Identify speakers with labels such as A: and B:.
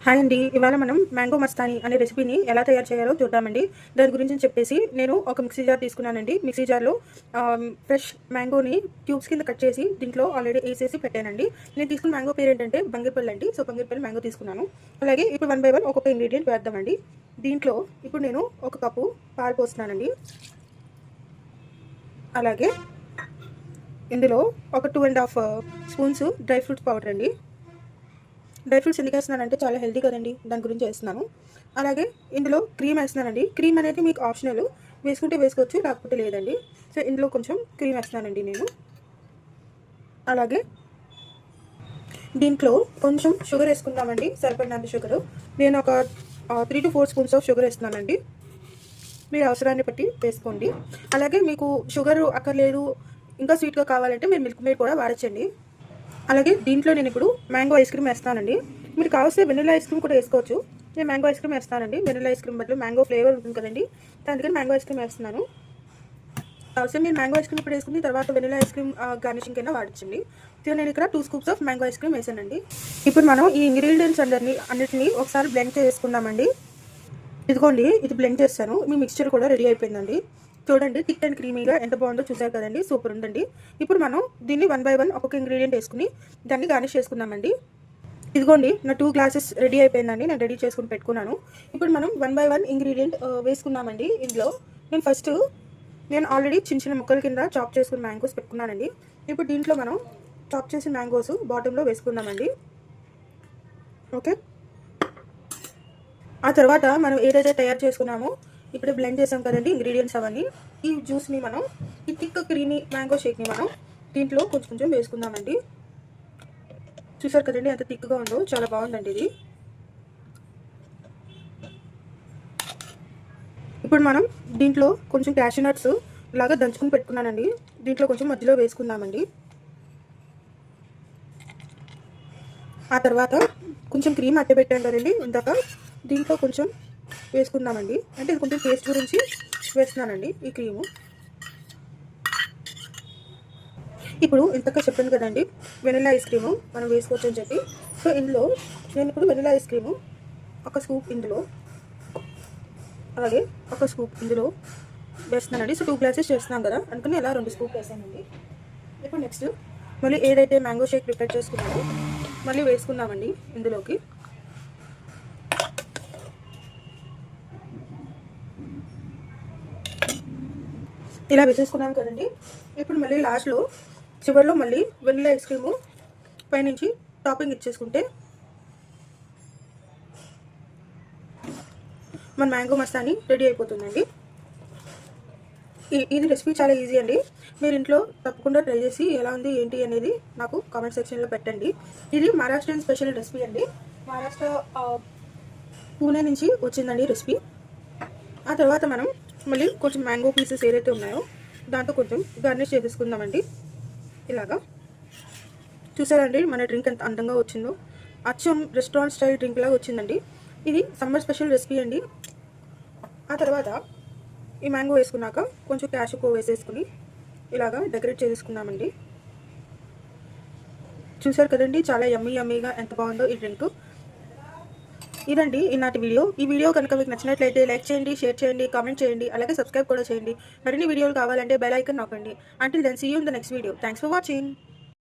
A: Hi అండి. ఇవాళ మనం మ్యాంగో మస్తానీ అనే రెసిపీని ఎలా తయారు చేయాలో చూద్దామండి. దాని గురించి చెప్పేసి నేను ఒక మిక్సీ జార్ తీసుకున్నానండి. మిక్సీ జార్లో ఫ్రెష్ మ్యాంగోని క్యూబ్స్ కింద కట్ చేసి దీంట్లో ఆల్రెడీ వేసేసి పెట్టానండి. నేను తీసుకున్న మ్యాంగో పేరు ఏంటంటే బంగిరిపల్లి అండి. సో బంగిరిపల్లి మ్యాంగో తీసుకున్నాను. అలాగే ఇప్పుడు 1 బై 1 ఒక్కొక్క ఇంగ్రీడియంట్ వేద్దామండి. దీంట్లో ఇప్పుడు నేను ఒక కప్పు పాలు పోస్తున్నానండి. అలాగే ఇందులో ఒక 2.5 స్పూన్స్ డ్రై ఫ్రూట్స్ పౌడర్ అండి. డ్రై ఫ్రూట్స్ ఎందుకు వేస్తున్నానంటే చాలా హెల్తీ కదండి, దాని గురించి వేస్తున్నాను. అలాగే ఇందులో క్రీమ్ వేస్తున్నానండి. క్రీమ్ అనేది మీకు ఆప్షనల్, వేసుకుంటే వేసుకోవచ్చు, లేకపోతే లేదండి. సో ఇందులో కొంచెం క్రీమ్ వేస్తున్నానండి నేను. అలాగే దీంట్లో కొంచెం షుగర్ వేసుకుందామండి, సరిపడినంత షుగర్. నేను ఒక 3 to 4 స్పూన్స్ ఆఫ్ షుగర్ వేస్తున్నానండి. మీరు అవసరాన్ని బట్టి వేసుకోండి. అలాగే మీకు షుగర్ అక్కర్లేదు, ఇంకా స్వీట్గా కావాలంటే మీరు మిల్క్ మేడ్ కూడా వాడచ్చండి. అలాగే దీంట్లో నేను ఇప్పుడు మ్యాంగో ఐస్ క్రీమ్ వేస్తానండి. మీరు కావాల్సిన వెనిలా ఐస్ క్రీమ్ కూడా వేసుకోవచ్చు. నేను మ్యాంగో ఐస్ క్రీమ్ వేస్తానండి. వెనిలా ఐస్ క్రీమ్ బదులు మ్యాంగో ఫ్లేవర్ ఉంటుంది కదండి, అందుకని మ్యాంగో ఐస్ క్రీమ్ వేస్తున్నాను. కావాల్సిన మీరు మ్యాంగో ఐస్ క్రీమ్ ఇప్పుడు వేసుకుని తర్వాత వెనిలా ఐస్ క్రీమ్ గార్నిషింగ్ అయినా వాడచ్చండి. సో నేను ఇక్కడ 2 scoops of mango ice cream వేసానండి. ఇప్పుడు మనం ఈ ఇంగ్రీడియంట్స్ అన్నిటిని ఒకసారి బ్లెండ్ చేసుకుందామండి. ఇదిగోండి, ఇది బ్లెండ్ చేస్తాను. మీ మిక్స్చర్ కూడా రెడీ అయిపోయిందండి. చూడండి, థిక్ అండ్ క్రీమీగా ఎంత బాగుందో చూసారు కదండి, సూపర్ ఉందండి. ఇప్పుడు మనం దీన్ని 1 బై 1 ఒక్కొక్క ఇంగ్రీడియంట్ వేసుకుని దాన్ని గార్నిష్ చేసుకుందామండి. ఇదిగోండి, నా 2 గ్లాసెస్ రెడీ అయిపోయిందండి. నేను రెడీ చేసుకుని పెట్టుకున్నాను. ఇప్పుడు మనం 1 బై 1 ఇంగ్రీడియంట్ వేసుకున్నామండి. ఇందులో నేను ఆల్రెడీ చిన్న చిన్న ముక్కల కింద చాప్ చేసుకున్న మ్యాంగోస్ పెట్టుకున్నానండి. ఇప్పుడు దీంట్లో మనం చాప్ చేసిన మ్యాంగోస్ బాటంలో వేసుకుందామండి. ఓకే, ఆ తర్వాత మనం ఏదైతే తయారు చేసుకున్నామో ఇప్పుడు బ్లెండ్ చేసాం కదండి ఇంగ్రీడియంట్స్ అవన్నీ, ఈ జ్యూస్ని మనం, ఈ థిక్ క్రీమీ మ్యాంగో షేక్ని మనం దీంట్లో కొంచెం కొంచెం వేసుకుందామండి. చూసారు కదండి ఎంత థిక్గా ఉందో, చాలా బాగుందండి ఇది. ఇప్పుడు మనం దీంట్లో కొంచెం క్యాషూ నట్స్ లాగా దంచుకుని పెట్టుకున్నానండి, దీంట్లో కొంచెం మధ్యలో వేసుకుందామండి. ఆ తర్వాత కొంచెం క్రీమ్ అట్టబెట్టాం కదండి ఇందాక, దీంట్లో కొంచెం వేసుకుందామండి. అంటే ఇది కొంచెం టేస్ట్ గురించి వేస్తున్నానండి ఈ క్రీము. ఇప్పుడు ఇంతక చెప్పాను కదండి వెనిలా ఐస్ క్రీము మనం వేసుకోవచ్చు అని చెప్పి. సో ఇందులో నేను ఇప్పుడు వెనిలా ఐస్ క్రీము ఒక స్కూప్ ఇందులో, అలాగే ఒక స్కూప్ ఇందులో వేస్తున్నానండి. సో 2 గ్లాసెస్ చేస్తున్నాం కదా, అందుకని ఇలా 2 స్కూప్ వేసానండి. ఇప్పుడు నెక్స్ట్ మళ్ళీ ఏదైతే మ్యాంగో షేక్ ప్రిపేర్ చేసుకున్నామో మళ్ళీ వేసుకుందామండి ఇందులోకి. ఇలా వేసేసుకున్నాం కదండి. ఇప్పుడు మళ్ళీ లాస్ట్లో చివరిలో మళ్ళీ వెనిలా ఐస్ క్రీము పైనుంచి టాపింగ్ ఇచ్చేసుకుంటే మన మ్యాంగో మస్తానీ రెడీ అయిపోతుందండి. ఇది రెసిపీ చాలా ఈజీ అండి. మీరు ఇంట్లో తప్పకుండా ట్రై చేసి ఎలా ఉంది ఏంటి అనేది నాకు కామెంట్ సెక్షన్లో పెట్టండి. ఇది మహారాష్ట్రన్ స్పెషల్ రెసిపీ అండి. మహారాష్ట్ర పూణే నుంచి వచ్చిందండి రెసిపీ. ఆ తర్వాత మనం మళ్ళీ కొంచెం మ్యాంగో పీసెస్ ఏదైతే ఉన్నాయో దాంతో కొంచెం గార్నిష్ చేసేసుకుందామండి. ఇలాగా చూసారండి మన డ్రింక్ ఎంత అందంగా వచ్చిందో, అచ్చం రెస్టారెంట్ స్టైల్ డ్రింక్ లాగా వచ్చిందండి. ఇది సమ్మర్ స్పెషల్ రెసిపీ అండి. ఆ తర్వాత ఈ మ్యాంగో వేసుకున్నాక కొంచెం క్యాషూ కో వేసేసుకుని ఇలాగా డెకరేట్ చేసుకుందామండి. చూసారు కదండి చాలా యమ్మీగా ఎంత బాగుందో ఈ డ్రింక్. ఇదండి ఈనాటి వీడియో. ఈ వీడియో కనుక మీకు నచ్చినట్లయితే లైక్ చేయండి, షేర్ చేయండి, కామెంట్ చేయండి, అలాగే సబ్స్క్రైబ్ కూడా చేయండి. మరిన్ని వీడియోలు కావాలంటే బెల్ ఐకాన్ నొక్కండి. Until then see you in the next video. Thanks for watching.